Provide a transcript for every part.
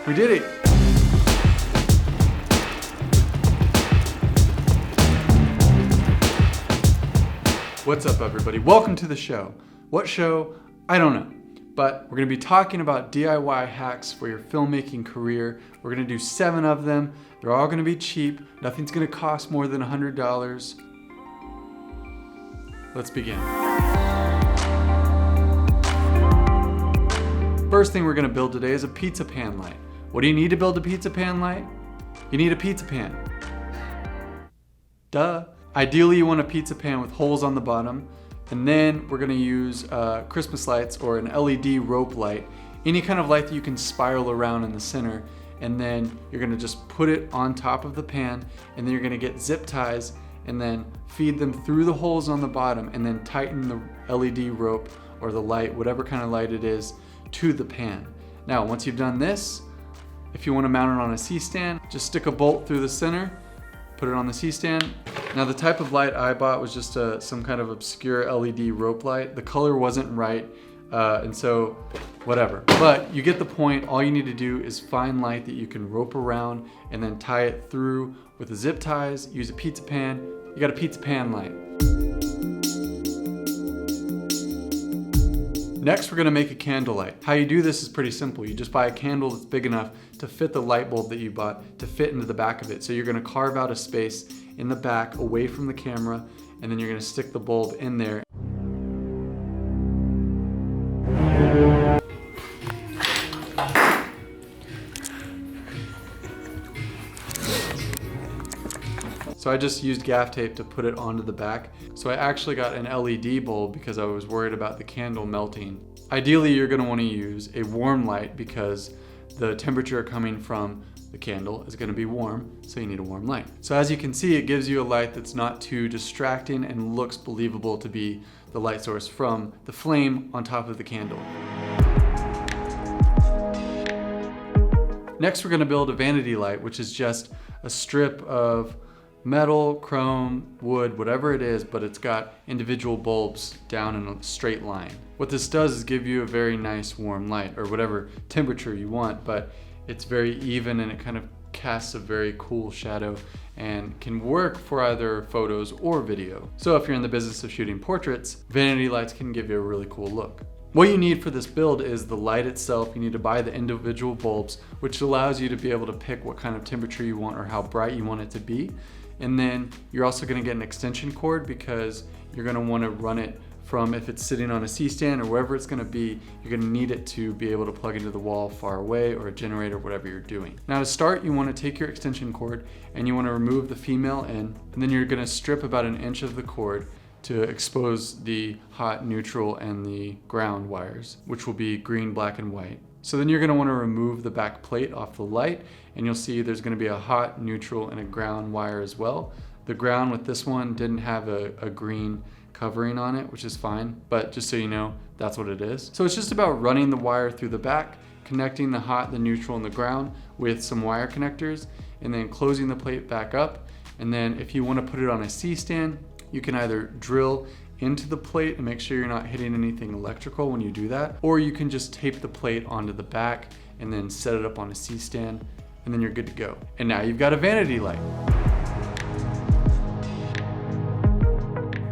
We did it! What's up, everybody? Welcome to the show. What show? I don't know. But we're going to be talking about DIY hacks for your filmmaking career. We're going to do 7 of them. They're all going to be cheap. Nothing's going to cost more than $100. Let's begin. First thing we're going to build today is a pizza pan light. What do you need to build a pizza pan light? You need a pizza pan. Duh. Ideally, you want a pizza pan with holes on the bottom, and then we're gonna use Christmas lights or an LED rope light, any kind of light that you can spiral around in the center, and then you're gonna just put it on top of the pan, and then you're gonna get zip ties and then feed them through the holes on the bottom, and then tighten the LED rope or the light, whatever kind of light it is, to the pan. Now, once you've done this, if you wanna mount it on a C-stand, just stick a bolt through the center, put it on the C-stand. Now, the type of light I bought was just some kind of obscure LED rope light. The color wasn't right, and so whatever. But you get the point. All you need to do is find light that you can rope around and then tie it through with the zip ties, use a pizza pan. You got a pizza pan light. Next, we're gonna make a candle light. How you do this is pretty simple. You just buy a candle that's big enough to fit the light bulb that you bought to fit into the back of it. So you're gonna carve out a space in the back away from the camera, and then you're gonna stick the bulb in there. So I just used gaff tape to put it onto the back. So I actually got an LED bulb because I was worried about the candle melting. Ideally, you're gonna wanna use a warm light because the temperature coming from the candle is gonna be warm, so you need a warm light. So as you can see, it gives you a light that's not too distracting and looks believable to be the light source from the flame on top of the candle. Next, we're gonna build a vanity light, which is just a strip of metal, chrome, wood, whatever it is, but it's got individual bulbs down in a straight line. What this does is give you a very nice warm light, or whatever temperature you want, but it's very even and it kind of casts a very cool shadow and can work for either photos or video. So if you're in the business of shooting portraits, vanity lights can give you a really cool look. What you need for this build is the light itself. You need to buy the individual bulbs, which allows you to be able to pick what kind of temperature you want or how bright you want it to be. And then you're also gonna get an extension cord because you're gonna wanna run it from, if it's sitting on a C-stand or wherever it's gonna be, you're gonna need it to be able to plug into the wall far away or a generator, whatever you're doing. Now to start, you wanna take your extension cord and you wanna remove the female end, and then you're gonna strip about 1 inch of the cord to expose the hot, neutral, and the ground wires, which will be green, black, and white. So then you're gonna wanna remove the back plate off the light, and you'll see there's gonna be a hot, neutral, and a ground wire as well. The ground with this one didn't have a green covering on it, which is fine, but just so you know, that's what it is. So it's just about running the wire through the back, connecting the hot, the neutral, and the ground with some wire connectors, and then closing the plate back up. And then if you wanna put it on a C-stand, you can either drill into the plate and make sure you're not hitting anything electrical when you do that, or you can just tape the plate onto the back and then set it up on a C-stand, and then you're good to go. And now you've got a vanity light.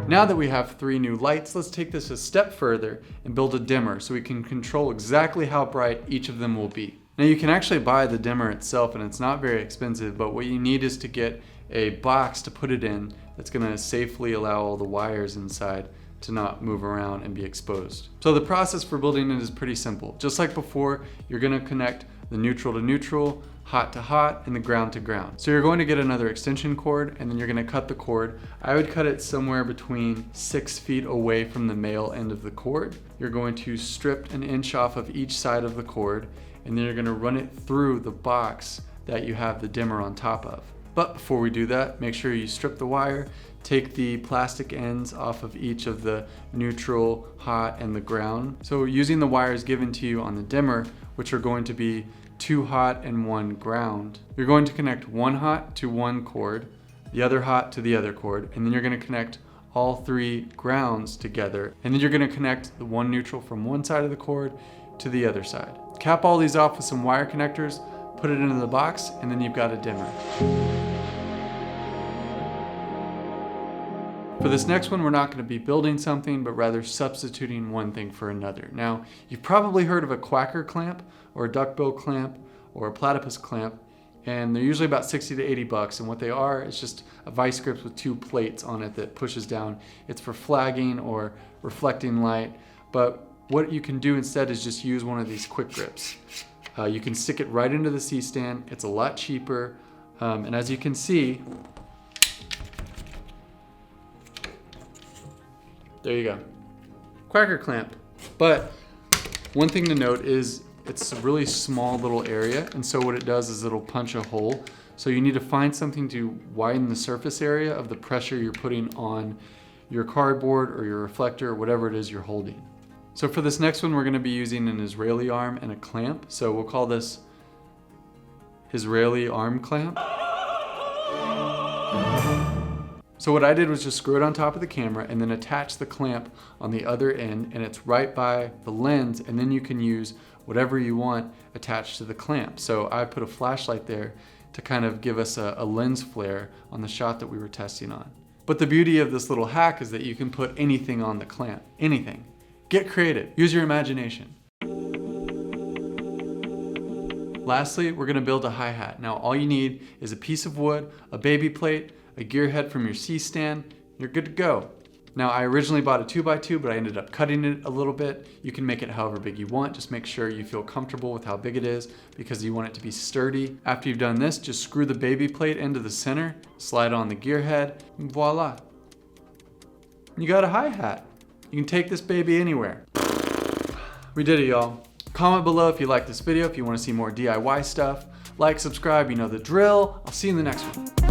Now that we have 3 new lights, let's take this a step further and build a dimmer so we can control exactly how bright each of them will be. Now you can actually buy the dimmer itself and it's not very expensive, but what you need is to get a box to put it in that's gonna safely allow all the wires inside to not move around and be exposed. So the process for building it is pretty simple. Just like before, you're gonna connect the neutral to neutral, hot to hot, and the ground to ground. So you're going to get another extension cord, and then you're gonna cut the cord. I would cut it somewhere between 6 feet away from the male end of the cord. You're going to strip 1 inch off of each side of the cord, and then you're gonna run it through the box that you have the dimmer on top of. But before we do that, make sure you strip the wire, take the plastic ends off of each of the neutral, hot, and the ground. So using the wires given to you on the dimmer, which are going to be 2 hot and 1 ground, you're going to connect 1 hot to 1 cord, the other hot to the other cord, and then you're gonna connect all 3 grounds together, and then you're gonna connect the 1 neutral from one side of the cord to the other side. Cap all these off with some wire connectors, put it into the box, and then you've got a dimmer. For this next one, we're not going to be building something, but rather substituting one thing for another. Now, you've probably heard of a quacker clamp, or a duckbill clamp, or a platypus clamp, and they're usually about 60 to 80 bucks. And what they are is just a vice grip with 2 plates on it that pushes down. It's for flagging or reflecting light, but what you can do instead is just use one of these quick grips. You can stick it right into the C-stand. It's a lot cheaper, and as you can see, there you go, quacker clamp. But one thing to note is it's a really small little area, and so what it does is it'll punch a hole. So you need to find something to widen the surface area of the pressure you're putting on your cardboard or your reflector or whatever it is you're holding. So for this next one, we're going to be using an Israeli arm and a clamp. So we'll call this Israeli arm clamp. So what I did was just screw it on top of the camera and then attach the clamp on the other end, and it's right by the lens, and then you can use whatever you want attached to the clamp. So I put a flashlight there to kind of give us a lens flare on the shot that we were testing on. But the beauty of this little hack is that you can put anything on the clamp, anything. Get creative, use your imagination. Lastly, we're gonna build a hi-hat. Now all you need is a piece of wood, a baby plate, a gear head from your C-stand, you're good to go. Now I originally bought a 2x2, but I ended up cutting it a little bit. You can make it however big you want, just make sure you feel comfortable with how big it is because you want it to be sturdy. After you've done this, just screw the baby plate into the center, slide on the gear head, and voila. You got a hi-hat. You can take this baby anywhere. We did it, y'all. Comment below if you like this video, if you want to see more DIY stuff. Like, subscribe, you know the drill. I'll see you in the next one.